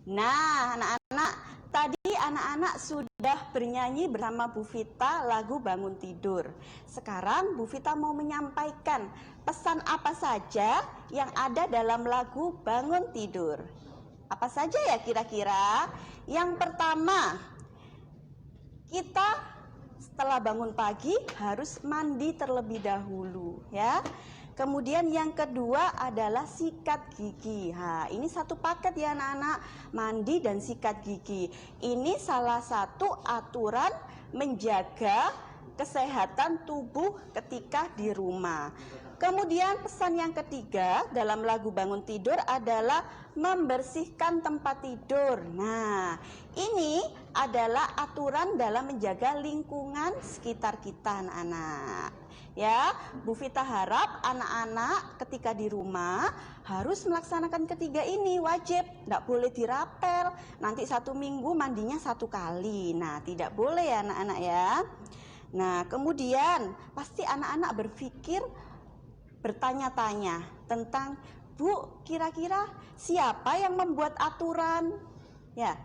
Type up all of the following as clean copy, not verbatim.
Nah, anak-anak, tadi anak-anak sudah bernyanyi bersama Bu Vita lagu Bangun Tidur. Sekarang Bu Vita mau menyampaikan pesan apa saja yang ada dalam lagu Bangun Tidur. Apa saja ya kira-kira? Yang pertama, kita setelah bangun pagi harus mandi terlebih dahulu ya. Kemudian yang kedua adalah sikat gigi. Ini satu paket ya anak-anak, mandi dan sikat gigi. Ini salah satu aturan menjaga kesehatan tubuh ketika di rumah. Kemudian pesan yang ketiga dalam lagu Bangun Tidur adalah membersihkan tempat tidur. Nah, ini adalah aturan dalam menjaga lingkungan sekitar kita anak-anak. Ya, Bu Vita harap anak-anak ketika di rumah harus melaksanakan ketiga ini, wajib, tidak boleh dirapel. Nanti 1 minggu mandinya 1 kali. Nah, tidak boleh ya anak-anak ya. Nah, kemudian pasti anak-anak berpikir, bertanya-tanya tentang, Bu, kira-kira siapa yang membuat aturan? Ya,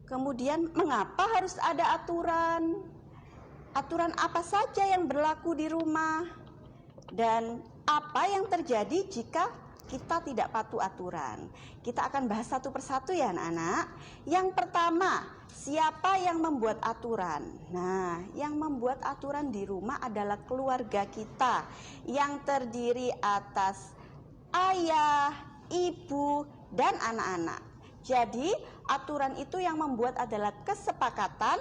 kemudian mengapa harus ada aturan? Aturan apa saja yang berlaku di rumah? Dan apa yang terjadi jika kita tidak patuh aturan? Kita akan bahas satu persatu ya anak-anak. Yang pertama, siapa yang membuat aturan? Nah, yang membuat aturan di rumah adalah keluarga kita yang terdiri atas ayah, ibu, dan anak-anak. Jadi, aturan itu yang membuat adalah kesepakatan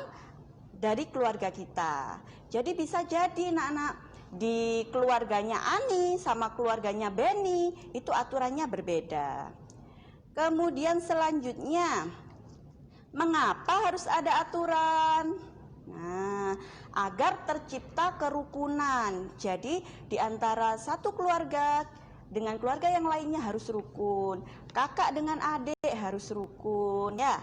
dari keluarga kita. Jadi bisa jadi anak-anak di keluarganya Ani sama keluarganya Benny itu aturannya berbeda. Kemudian selanjutnya, mengapa harus ada aturan? Nah, agar tercipta kerukunan. Jadi di antara satu keluarga dengan keluarga yang lainnya harus rukun. Kakak dengan adik harus rukun ya.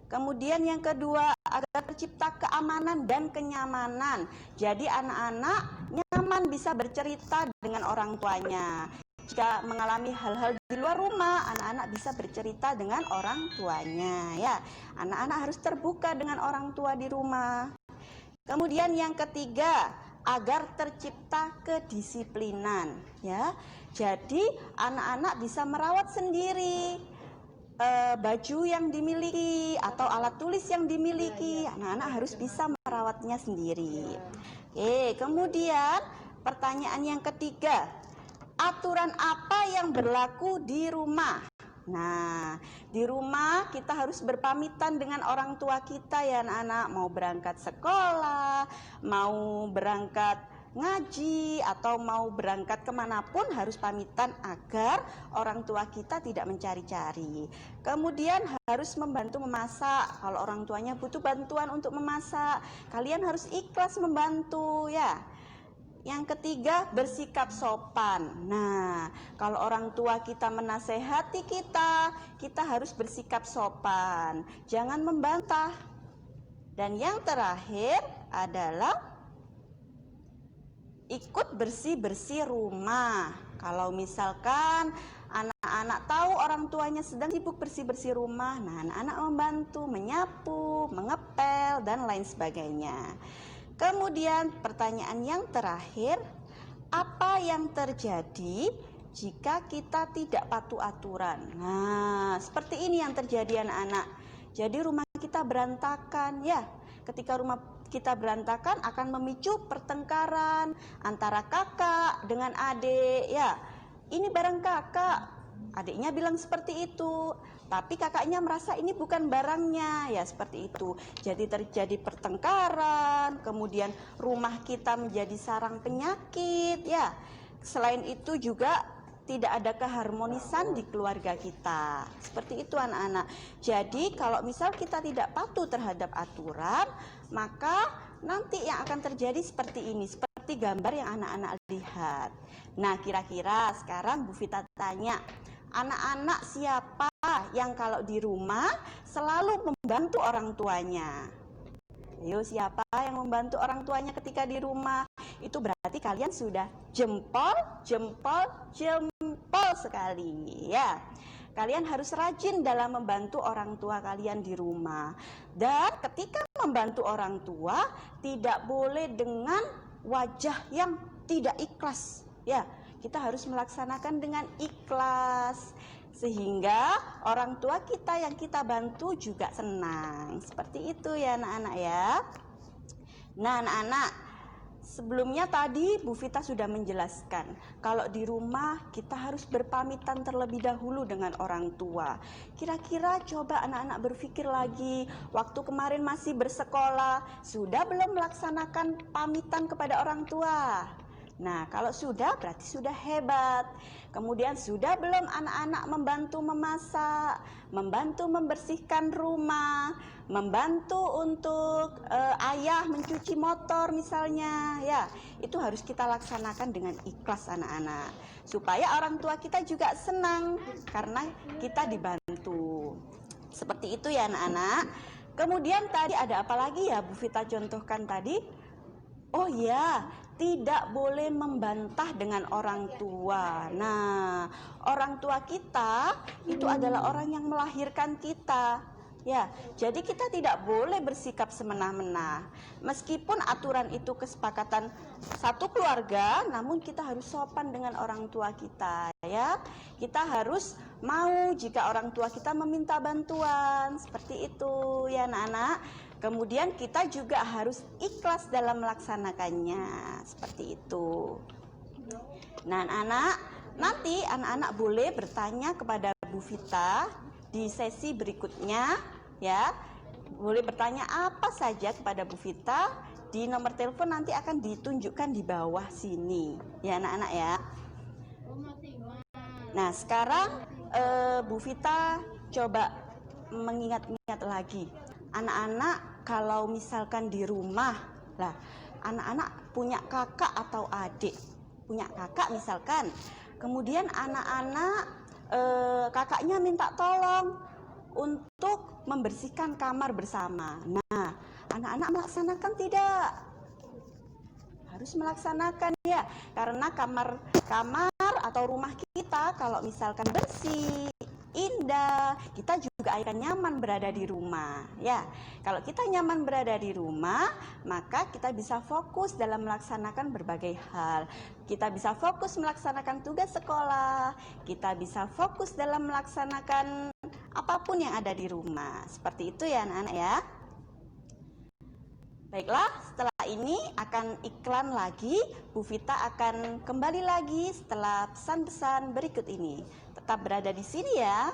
Kemudian yang kedua, agar tercipta keamanan dan kenyamanan. Jadi anak-anak nyaman bisa bercerita dengan orang tuanya. Jika mengalami hal-hal di luar rumah, anak-anak bisa bercerita dengan orang tuanya ya. Anak-anak harus terbuka dengan orang tua di rumah. Kemudian yang ketiga, agar tercipta kedisiplinan ya. Jadi anak-anak bisa merawat sendiri baju yang dimiliki atau alat tulis yang dimiliki. Anak-anak harus bisa merawatnya sendiri. Oke, kemudian pertanyaan yang ketiga, aturan apa yang berlaku di rumah? Nah, di rumah kita harus berpamitan dengan orang tua kita ya anak-anak. Mau berangkat sekolah, mau berangkat ngaji, atau mau berangkat kemanapun harus pamitan agar orang tua kita tidak mencari-cari. Kemudian harus membantu memasak. Kalau orang tuanya butuh bantuan untuk memasak, kalian harus ikhlas membantu ya. Yang ketiga, bersikap sopan. Nah, kalau orang tua kita menasehati kita, kita harus bersikap sopan, jangan membantah. Dan yang terakhir adalah ikut bersih-bersih rumah. Kalau misalkan anak-anak tahu orang tuanya sedang sibuk bersih-bersih rumah, nah anak-anak membantu, menyapu, mengepel, dan lain sebagainya. Kemudian pertanyaan yang terakhir, apa yang terjadi jika kita tidak patuh aturan? Nah, seperti ini yang terjadi anak-anak. Jadi rumah kita berantakan ya. Ketika rumah kita berantakan akan memicu pertengkaran antara kakak dengan adik ya. Ini barang kakak, adiknya bilang seperti itu, tapi kakaknya merasa ini bukan barangnya ya, seperti itu. Jadi terjadi pertengkaran, kemudian rumah kita menjadi sarang penyakit ya. Selain itu juga tidak ada keharmonisan di keluarga kita. Seperti itu anak-anak. Jadi kalau misal kita tidak patuh terhadap aturan, maka nanti yang akan terjadi seperti ini, seperti gambar yang anak-anak lihat. Nah, kira-kira sekarang Bu Vita tanya, anak-anak siapa yang kalau di rumah selalu membantu orang tuanya? Ayo, siapa yang membantu orang tuanya ketika di rumah? Itu berarti kalian sudah jempol sekali ya. Kalian harus rajin dalam membantu orang tua kalian di rumah. Dan ketika membantu orang tua, tidak boleh dengan wajah yang tidak ikhlas. Ya, kita harus melaksanakan dengan ikhlas. Sehingga orang tua kita yang kita bantu juga senang. Seperti itu ya anak-anak ya. Nah anak-anak, sebelumnya tadi Bu Vita sudah menjelaskan kalau di rumah kita harus berpamitan terlebih dahulu dengan orang tua. Kira-kira coba anak-anak berpikir lagi, waktu kemarin masih bersekolah, sudah belum melaksanakan pamitan kepada orang tua? Nah, kalau sudah berarti sudah hebat. Kemudian sudah belum anak-anak membantu memasak, membantu membersihkan rumah, membantu untuk ayah mencuci motor misalnya. Ya, itu harus kita laksanakan dengan ikhlas anak-anak. Supaya orang tua kita juga senang karena kita dibantu. Seperti itu ya anak-anak. Kemudian tadi ada apa lagi ya Bu Vita contohkan tadi? Oh ya, tidak boleh membantah dengan orang tua. Nah, orang tua kita itu adalah orang yang melahirkan kita. Ya, jadi kita tidak boleh bersikap semena-mena. Meskipun aturan itu kesepakatan satu keluarga, namun kita harus sopan dengan orang tua kita, ya. Kita harus mau jika orang tua kita meminta bantuan, seperti itu ya anak-anak. Kemudian kita juga harus ikhlas dalam melaksanakannya, seperti itu. Nah anak-anak, nanti anak-anak boleh bertanya kepada Bu Vita di sesi berikutnya, ya. Boleh bertanya apa saja kepada Bu Vita, di nomor telepon nanti akan ditunjukkan di bawah sini, ya anak-anak ya. Nah sekarang Bu Vita coba mengingat-ingat lagi. Anak-anak kalau misalkan di rumah, lah anak-anak punya kakak atau adik, punya kakak misalkan, kemudian anak-anak kakaknya minta tolong untuk membersihkan kamar bersama. Nah, anak-anak melaksanakan tidak? Harus melaksanakan ya, karena kamar atau rumah kita kalau misalkan bersih, indah, kita juga akan nyaman berada di rumah ya. Kalau kita nyaman berada di rumah, maka kita bisa fokus dalam melaksanakan berbagai hal. Kita bisa fokus melaksanakan tugas sekolah, kita bisa fokus dalam melaksanakan apapun yang ada di rumah. Seperti itu ya anak-anak ya. Baiklah, setelah ini akan iklan lagi. Bu Vita akan kembali lagi setelah pesan-pesan berikut ini. Tetap berada di sini ya.